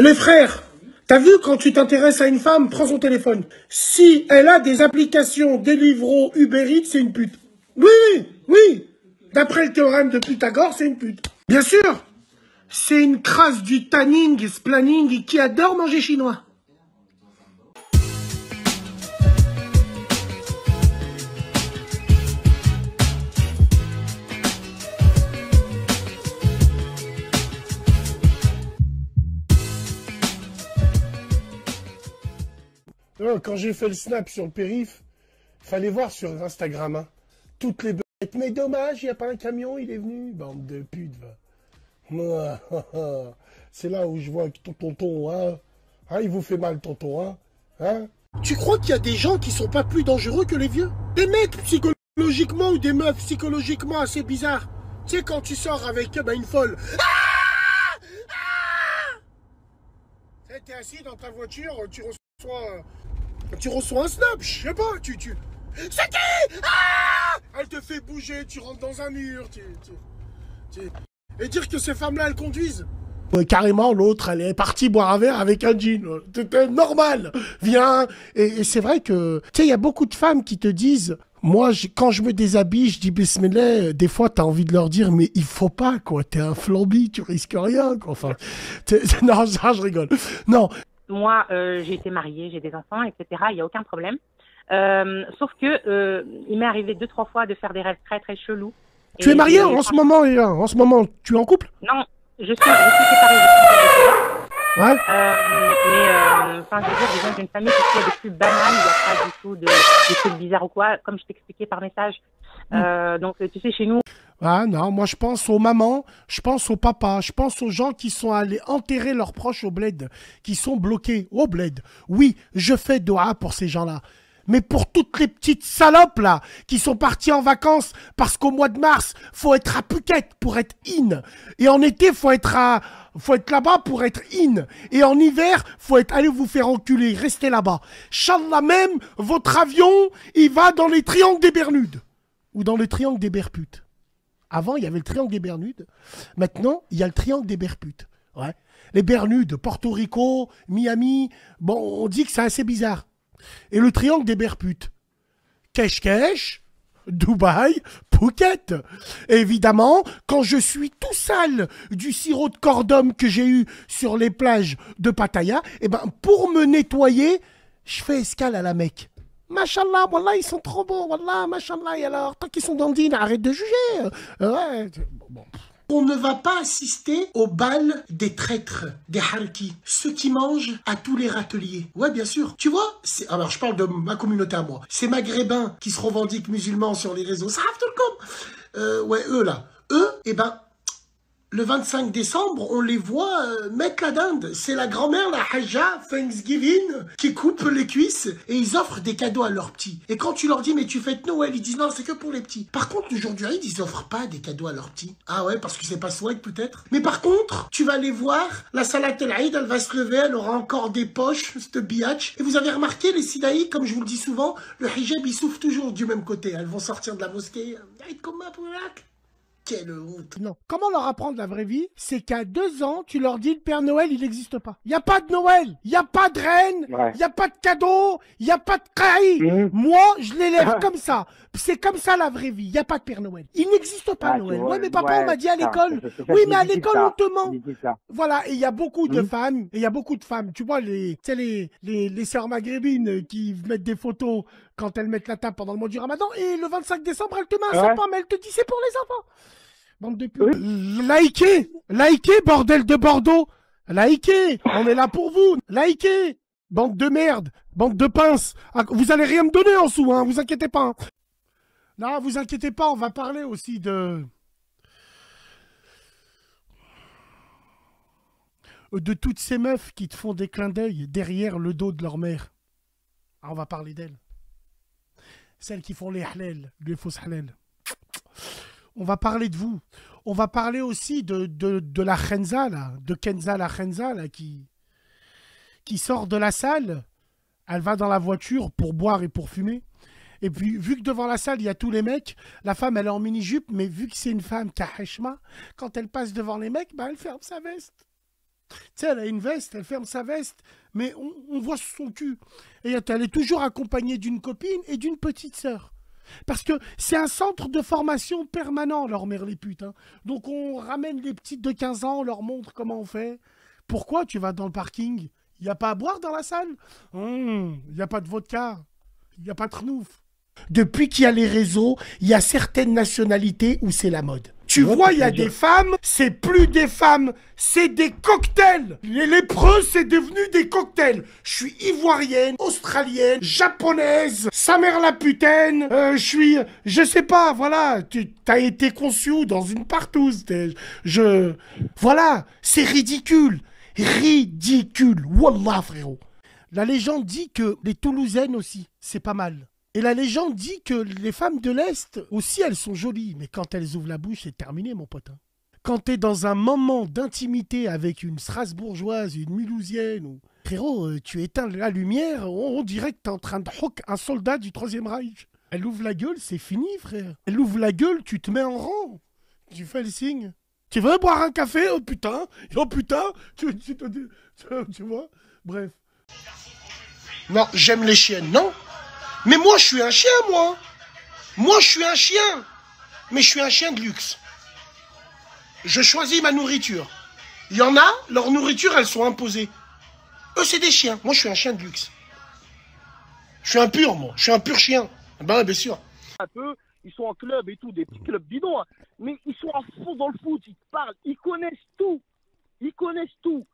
Les frères, t'as vu quand tu t'intéresses à une femme, prends son téléphone. Si elle a des applications Deliveroo, Uber Eats, c'est une pute. Oui, oui, oui. D'après le théorème de Pythagore, c'est une pute. Bien sûr. C'est une crasse du tanning, splaining qui adore manger chinois. Quand j'ai fait le snap sur le périph', fallait voir sur Instagram, hein, toutes les bêtes. Mais dommage, il n'y a pas un camion, il est venu. Bande de putes, va. C'est là où je vois que ton tonton, hein, il vous fait mal, tonton, hein. Tu crois qu'il y a des gens qui sont pas plus dangereux que les vieux? Des mecs psychologiquement ou des meufs psychologiquement assez bizarres. Tu sais, quand tu sors avec une folle. T'es assis dans ta voiture, tu reçois un snap, je sais pas, C'est qui? Elle te fait bouger, tu rentres dans un mur, Et dire que ces femmes-là, elles conduisent. Carrément, l'autre, elle est partie boire un verre avec un jean. C'était normal. Viens. Et c'est vrai que, tu sais, il y a beaucoup de femmes qui te disent, moi, quand je me déshabille, je dis bismillah, des fois, t'as envie de leur dire, mais il faut pas, quoi. T'es un flambi, tu risques rien, quoi. Enfin, non, ça, je rigole. Non. Moi, j'ai été mariée, j'ai des enfants, etc. Il n'y a aucun problème. Sauf que il m'est arrivé 2-3 fois de faire des rêves très très chelous. Tu es mariée en ce moment, Léa? En ce moment, tu es en couple? Non, je suis séparée. Ouais. Enfin, je veux dire, disons d'une famille qui fait des plus banales, il n'y a pas du tout de trucs bizarres ou quoi, comme je t'expliquais par message. Donc, tu sais, chez nous... Ah non, moi je pense aux mamans, je pense aux papas, je pense aux gens qui sont allés enterrer leurs proches au bled, qui sont bloqués au bled. Oui, je fais doha pour ces gens-là. Mais pour toutes les petites salopes là, qui sont parties en vacances, parce qu'au mois de mars, faut être à Phuket pour être in. Et en été, faut être là-bas pour être in. Et en hiver, faut être allez vous faire enculer, restez là-bas. Inch'Allah même, votre avion, il va dans les triangles des Bermudes. Ou dans le triangle des Berputes. Avant, il y avait le triangle des Bermudes. Maintenant, il y a le triangle des Berputes. Ouais. Les Bermudes, Porto Rico, Miami, bon, on dit que c'est assez bizarre. Et le triangle des Berputes. Kesh, Dubaï, Phuket. Et évidemment, quand je suis tout sale du sirop de cordum que j'ai eu sur les plages de Pattaya, eh ben, pour me nettoyer, je fais escale à la Mecque. Machallah, wallah, ils sont trop beaux, wallah, machallah, et alors, tant qu'ils sont dandines, arrête de juger. Ouais. Bon. On ne va pas assister au bal des traîtres, des harkis, ceux qui mangent à tous les râteliers. Ouais, bien sûr. Tu vois, alors je parle de ma communauté à moi. Ces maghrébins qui se revendiquent musulmans sur les réseaux, ça ouais, eux là. Eux, eh ben, le 25 décembre, on les voit mettre la dinde. C'est la grand-mère, la Hajja, Thanksgiving, qui coupe les cuisses et ils offrent des cadeaux à leurs petits. Et quand tu leur dis, mais tu fêtes Noël, ils disent non, c'est que pour les petits. Par contre, le jour du Eid, ils offrent pas des cadeaux à leurs petits. Ah ouais, parce que c'est pas Swag peut-être. Mais par contre, tu vas les voir, la salat al-Eid, elle va se lever, elle aura encore des poches, cette biatch. Et vous avez remarqué, les Sidaï, comme je vous le dis souvent, le hijab, il souffle toujours du même côté. Elles vont sortir de la mosquée. Quelle honte. Non. Comment leur apprendre la vraie vie? C'est qu'à 2 ans, tu leur dis le Père Noël, il n'existe pas. Il n'y a pas de Noël, il n'y a pas de reine, il n'y a pas de cadeau, il n'y a pas de caï. Moi, je l'élève comme ça. C'est comme ça la vraie vie. Il n'y a pas de Père Noël. Il n'existe pas Noël. Ouais, mais papa, on m'a dit à l'école. Oui, mais à l'école, on te ment. Voilà, et il y a beaucoup de femmes, tu vois, les sœurs maghrébines qui mettent des photos quand elles mettent la table pendant le mois du Ramadan, et le 25 décembre, elles te mettent un sapin, mais elles te disent c'est pour les enfants. Bande de putes. Likez, bordel de Bordeaux. Likez, on est là pour vous. Likez, bande de merde, bande de pinces. Vous allez rien me donner en dessous, hein, vous inquiétez pas. Non, vous inquiétez pas, on va parler aussi de toutes ces meufs qui te font des clins d'œil derrière le dos de leur mère. Ah, on va parler d'elles. Celles qui font les halal, les fausses halal. On va parler de vous. On va parler aussi de la Khenza, là, de Kenza la Khenza, là, qui sort de la salle. Elle va dans la voiture pour boire et pour fumer. Et puis, vu que devant la salle, il y a tous les mecs, la femme, elle est en mini-jupe, mais vu que c'est une femme qui a heshma, quand elle passe devant les mecs, bah, elle ferme sa veste. Tu sais, elle a une veste, elle ferme sa veste, mais on voit son cul. Et elle est toujours accompagnée d'une copine et d'une petite sœur. Parce que c'est un centre de formation permanent, leur mère les putes. Hein. Donc on ramène les petites de 15 ans, on leur montre comment on fait. Pourquoi tu vas dans le parking? Il n'y a pas à boire dans la salle? Il n'y a pas de vodka. Il n'y a pas de renouf. Depuis qu'il y a les réseaux, il y a certaines nationalités où c'est la mode. Tu vois, il y a des femmes, c'est plus des femmes, c'est des cocktails. Les lépreux, c'est devenu des cocktails. Je suis ivoirienne, australienne, japonaise, sa mère la putaine, je sais pas, voilà, tu as été conçu dans une partouze. Voilà, c'est ridicule. Ridicule. Wallah, frérot. La légende dit que les Toulousaines aussi, c'est pas mal. Et la légende dit que les femmes de l'Est aussi, elles sont jolies. Mais quand elles ouvrent la bouche, c'est terminé, mon pote. Hein. Quand t'es dans un moment d'intimité avec une Strasbourgeoise, une Mulhousienne, ou... frérot, tu éteins la lumière, on dirait que t'es en train de hock un soldat du Troisième Reich. Elle ouvre la gueule, c'est fini, frère. Elle ouvre la gueule, tu te mets en rang. Tu fais le signe. Tu veux boire un café? Oh putain, tu vois. Bref. Non, j'aime les chiennes, non? Mais moi, je suis un chien, moi. Moi, je suis un chien. Mais je suis un chien de luxe. Je choisis ma nourriture. Il y en a, leur nourriture, elles sont imposées. Eux, c'est des chiens. Moi, je suis un chien de luxe. Je suis un pur, moi. Je suis un pur chien. Ben, bien sûr. Un peu, ils sont en club et tout, des petits clubs bidons. Hein. Mais ils sont à fond dans le foot. Ils parlent. Ils connaissent tout. Ils connaissent tout.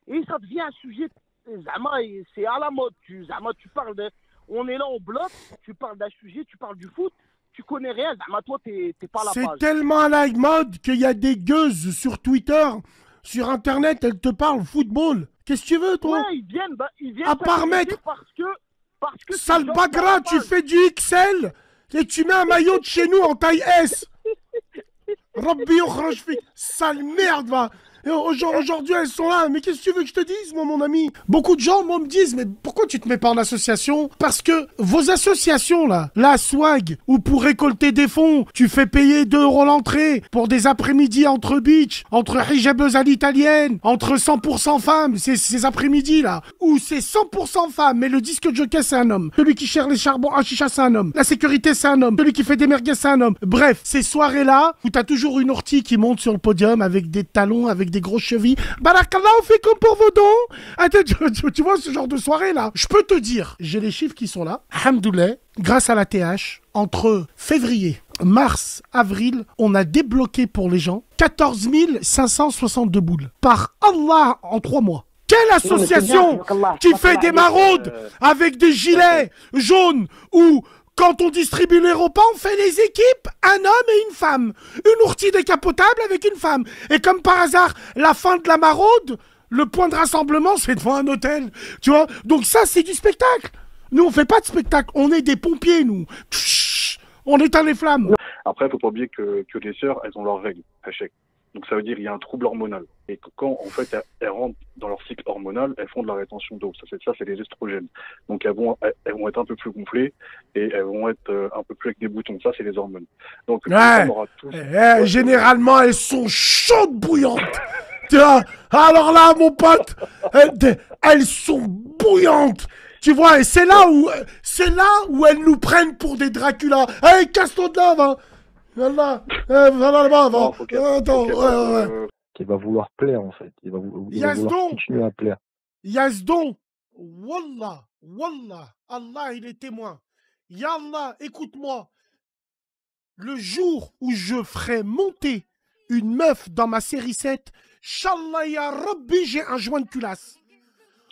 Et ça devient un sujet... Zama, c'est à la mode. Zama, tu parles de... On est là, on bloque, tu parles d'un sujet, tu parles du foot, tu connais rien, Zama, toi, t'es pas à la page. C'est tellement à la mode qu'il y a des gueuses sur Twitter, sur Internet, elles te parlent football. Qu'est-ce que tu veux, toi? Ouais, ils viennent à part mettre... Parce que sale bagra, tu fais du XL et tu mets un maillot de chez nous en taille S. Rabbi Okhrajfi, sale merde, va. Aujourd'hui, elles sont là. Mais qu'est-ce que tu veux que je te dise, moi, mon ami? Beaucoup de gens, moi, me disent, mais pourquoi tu te mets pas en association? Parce que vos associations, là, la Swag, où pour récolter des fonds, tu fais payer 2 € l'entrée pour des après-midi entre beach, entre hijabeuses à l'italienne, entre 100% femmes, ces après-midi, là, où c'est 100% femmes, mais le disque jockey, c'est un homme. Celui qui cherche les charbons à chicha, c'est un homme. La sécurité, c'est un homme. Celui qui fait des merguez, c'est un homme. Bref, ces soirées-là, où t'as toujours une ortie qui monte sur le podium avec des talons, avec des grosses chevilles. Barakallah, fait comme pour vos dons. Attends, tu vois ce genre de soirée là? Je peux te dire, j'ai les chiffres qui sont là. Alhamdoulilah, grâce à la TH, entre février, mars, avril, on a débloqué pour les gens 14 562 boules. Par Allah, en 3 mois. Quelle association qui fait des maraudes avec des gilets jaunes ou... Quand on distribue les repas, on fait les équipes, un homme et une femme. Une ourtie décapotable avec une femme. Et comme par hasard, la fin de la maraude, le point de rassemblement, c'est devant un hôtel. Tu vois? Donc ça, c'est du spectacle. Nous, on fait pas de spectacle. On est des pompiers, nous. Tch, on éteint les flammes. Après, il faut pas oublier que les sœurs, elles ont leurs règles, Hachek. Donc ça veut dire qu'il y a un trouble hormonal. Et quand en fait elles rentrent dans leur cycle hormonal, elles font de la rétention d'eau. Ça c'est les estrogènes. Donc elles vont être un peu plus gonflées et elles vont être un peu plus avec des boutons. Ça c'est les hormones. Donc on aura tous... généralement elles sont chaudes bouillantes. Tu vois? Alors là mon pote, elles sont bouillantes. Tu vois? Et c'est là où elles nous prennent pour des Dracula. Hey, casse-toi de là, va. Voilà, là-bas, va. Attends, ouais. Il va vouloir plaire, en fait. Il va vouloir continuer à plaire. Yazdon, Wallah, Allah, il est témoin. Yallah, écoute-moi. Le jour où je ferai monter une meuf dans ma série 7, Inch'Allah, ya Rabbi, j'ai un joint de culasse.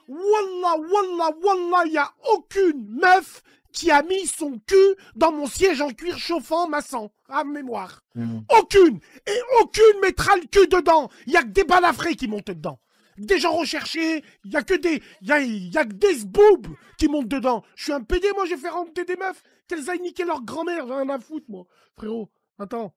Wallah, il n'y a aucune meuf qui a mis son cul dans mon siège en cuir chauffant maçon, à mémoire. Aucune. Et aucune mettra le cul dedans. Il n'y a que des balafrés qui montent dedans. Des gens recherchés, il n'y a que des zboubs qui montent dedans. Je suis un PD, moi, j'ai fait rentrer des meufs, qu'elles aillent niquer leur grand-mère, j'ai rien à foutre, moi. Frérot, attends,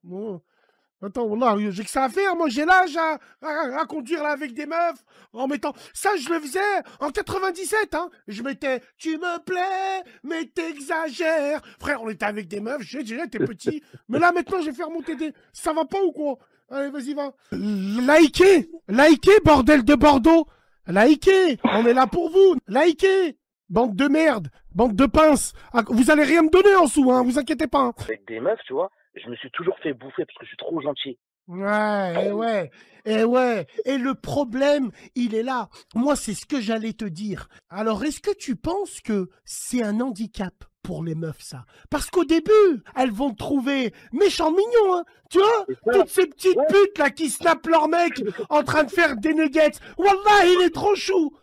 voilà, j'ai que ça à faire, moi j'ai l'âge à conduire là avec des meufs, en mettant... Ça, je le faisais en 97, hein. Je mettais, tu me plais, mais t'exagères. Frère, on était avec des meufs, j'étais petit, mais là maintenant, je vais faire monter des... Ça va pas ou quoi? Allez, vas-y, va. Likez, likez, bordel de Bordeaux. Likez, on est là pour vous. Likez, bande de merde, bande de pinces. Vous allez rien me donner en dessous, hein, vous inquiétez pas. Avec des meufs, tu vois, je me suis toujours fait bouffer parce que je suis trop gentil. Ouais. Et le problème, il est là. Moi, c'est ce que j'allais te dire. Alors, est-ce que tu penses que c'est un handicap pour les meufs, ça? Parce qu'au début, elles vont te trouver méchant mignon, hein. Tu vois, toutes ces petites putes là qui snappent leur mec en train de faire des nuggets. Wallah, il est trop chou.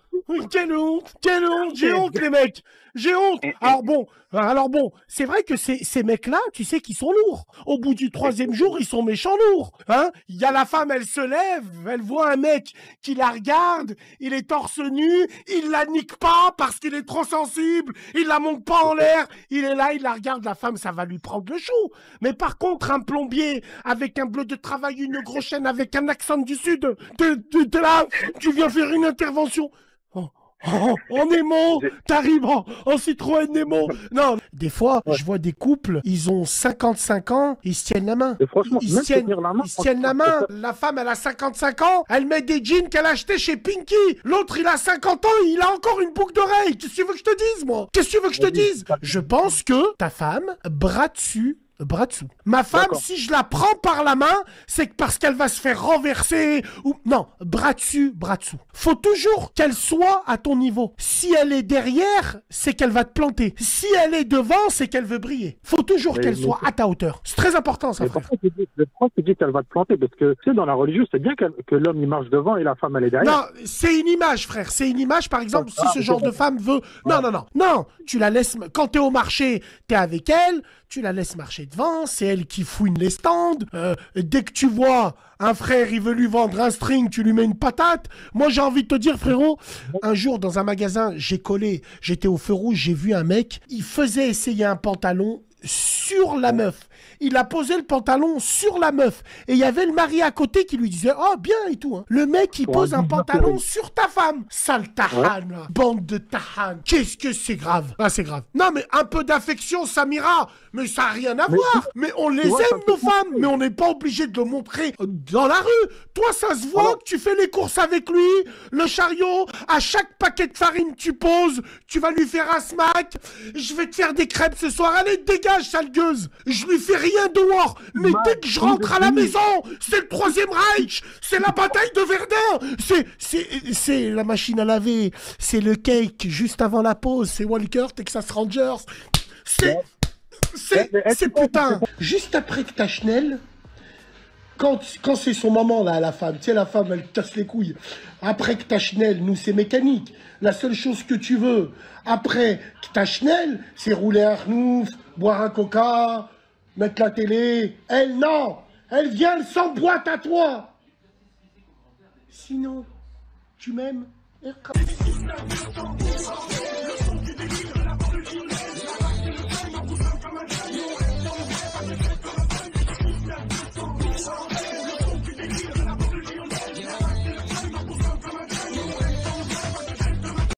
Quelle honte, j'ai honte les mecs, j'ai honte. Alors bon, c'est vrai que ces mecs-là, tu sais qu'ils sont lourds. Au bout du 3e jour, ils sont méchants lourds. Hein, il y a la femme, elle se lève, elle voit un mec qui la regarde, il est torse nu, il la nique pas parce qu'il est trop sensible, il la monte pas en l'air, il est là, il la regarde, la femme, ça va lui prendre le chou. Mais par contre, un plombier avec un bleu de travail, une grosse chaîne avec un accent du sud, t'es là, tu viens faire une intervention. En Nemo, t'arrives en Citroën Nemo. Non, des fois, je vois des couples, ils ont 55 ans, ils se tiennent la main. Et franchement, ils se tiennent la main. La femme, elle a 55 ans, elle met des jeans qu'elle a achetés chez Pinky. L'autre, il a 50 ans, il a encore une boucle d'oreille. Qu'est-ce que tu veux que je te dise, moi? Qu'est-ce que tu veux que je te dise? Je pense que ta femme, bras dessus, bras dessous. Ma femme, si je la prends par la main, c'est parce qu'elle va se faire renverser ou... Non, bras dessus, bras dessous. Faut toujours qu'elle soit à ton niveau. Si elle est derrière, c'est qu'elle va te planter. Si elle est devant, c'est qu'elle veut briller. Faut toujours qu'elle soit à ta hauteur. C'est très important, ça, frère. Pourquoi tu dis qu'elle va te planter? Parce que, tu sais, dans la religion, c'est bien que l'homme, il marche devant et la femme, elle est derrière. Non, c'est une image, frère. C'est une image, par exemple, si ce genre de femme veut... Non, tu la laisses... Quand t'es au marché, t'es avec elle, tu la laisses marcher devant, c'est elle qui fouine les stands. Dès que tu vois un frère, il veut lui vendre un string, tu lui mets une patate. Moi, j'ai envie de te dire, frérot, un jour, dans un magasin, j'étais au feu rouge, j'ai vu un mec, il faisait essayer un pantalon sur la meuf. Il a posé le pantalon sur la meuf. Et il y avait le mari à côté qui lui disait « Oh, bien et tout. Hein. » Le mec, il pose un pantalon sur ta femme. Sale tahan, là. Bande de tahan. Qu'est-ce que c'est grave. Ah, c'est grave. Non, mais un peu d'affection, Samira. Mais ça n'a rien à voir. Mais on les aime, nos femmes. Mais on n'est pas obligé de le montrer dans la rue. Toi, ça se voit que tu fais les courses avec lui. Le chariot, à chaque paquet de farine tu poses, tu vas lui faire un smack. Je vais te faire des crêpes ce soir. Allez, dégage, sale gueuse. Je lui fais rien dehors. Mais dès que je rentre à la maison, c'est le 3e Reich. C'est la bataille de Verdun. C'est la machine à laver. C'est le cake juste avant la pause. C'est Walker, Texas Rangers. C'est putain. Juste après que t'as Chanel, quand c'est son maman, là, la femme, tu sais, la femme, elle casse les couilles. Après que t'as Chanel, nous, c'est mécanique. La seule chose que tu veux, après que t'as Chanel, c'est rouler un rnouf, boire un coca, mettre la télé. Elle, non. Elle vient, elle s'emboîte à toi. Sinon, tu m'aimes?